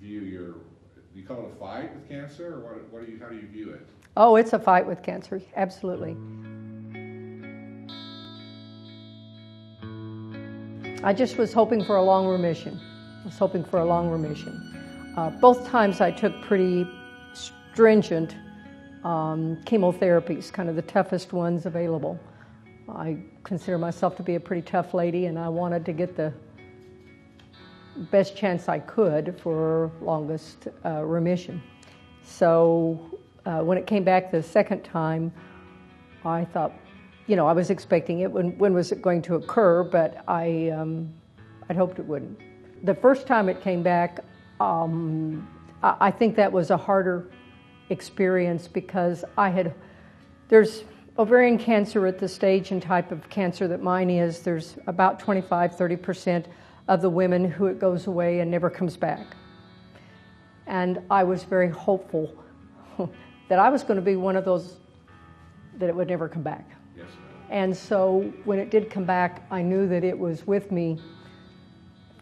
view your, do you call it a fight with cancer, or how do you view it? Oh, it's a fight with cancer, absolutely. I just was hoping for a long remission. Both times I took pretty stringent chemotherapies, kind of the toughest ones available. I consider myself to be a pretty tough lady, and I wanted to get the best chance I could for longest remission. So when it came back the second time, I thought, I was expecting it. When was it going to occur? But I'd hoped it wouldn't. The first time it came back, I think that was a harder experience because there's ovarian cancer at the stage and type of cancer that mine is. There's about 25–30% of the women who it goes away and never comes back. And I was very hopeful that I was going to be one of those that it would never come back. Yes, ma'am. And so when it did come back, I knew that it was with me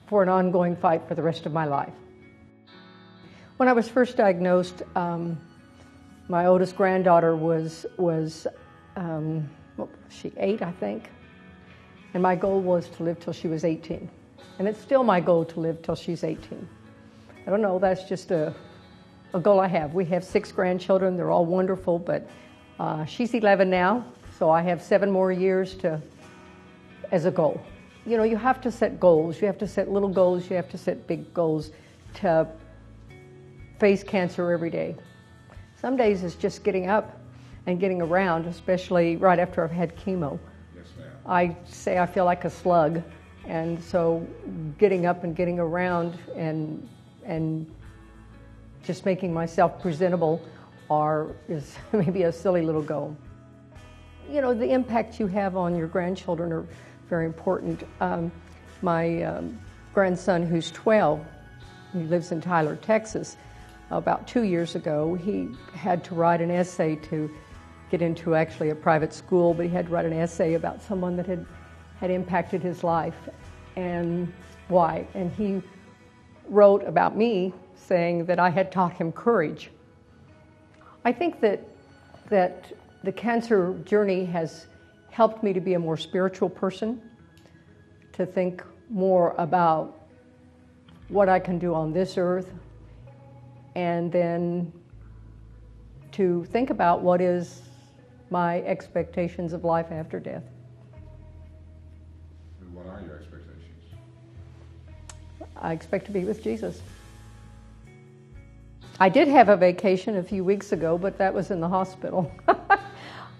for an ongoing fight for the rest of my life. When I was first diagnosed, my oldest granddaughter was she 8, I think, and my goal was to live till she was 18. And it's still my goal to live till she's 18. I don't know, that's just a goal I have. We have 6 grandchildren, they're all wonderful, but she's 11 now, so I have 7 more years as a goal. You have to set goals. You have to set little goals, you have to set big goals to face cancer every day. Some days it's just getting up and getting around, especially right after I've had chemo. Yes, ma'am. I say I feel like a slug, and so getting up and getting around and just making myself presentable is maybe a silly little goal. The impact you have on your grandchildren are very important. My grandson, who's 12, he lives in Tyler, Texas. About 2 years ago, he had to write an essay to get into actually a private school, but he had to write an essay about someone that had impacted his life and why. And he wrote about me, saying that I had taught him courage. I think that the cancer journey has helped me to be a more spiritual person, to think more about what I can do on this earth, and then to think about what is my expectations of life after death. And what are your expectations? I expect to be with Jesus. I did have a vacation a few weeks ago, but that was in the hospital.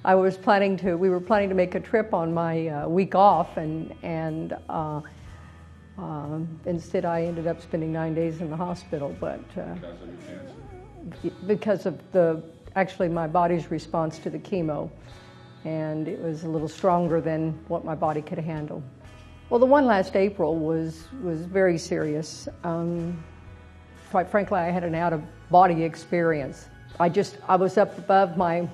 we were planning to make a trip on my week off, and instead I ended up spending 9 days in the hospital. But because of actually my body's response to the chemo, and it was a little stronger than what my body could handle. Well, the one last April was very serious. Quite frankly, I had an out-of-body experience. I was up above my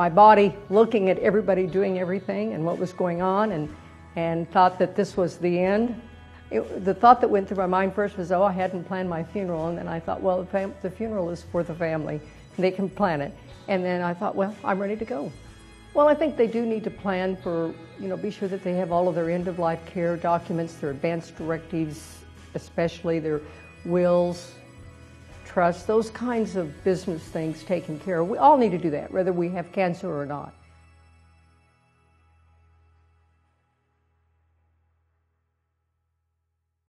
body, looking at everybody doing everything and what was going on, and thought that this was the end. The thought that went through my mind first was, I hadn't planned my funeral, and then I thought, well, the funeral is for the family, they can plan it. And then I thought, well, I'm ready to go. Well, I think they do need to plan for, be sure that they have all of their end-of-life care documents, their advance directives, especially their wills, trusts, those kinds of business things taken care of. We all need to do that, whether we have cancer or not.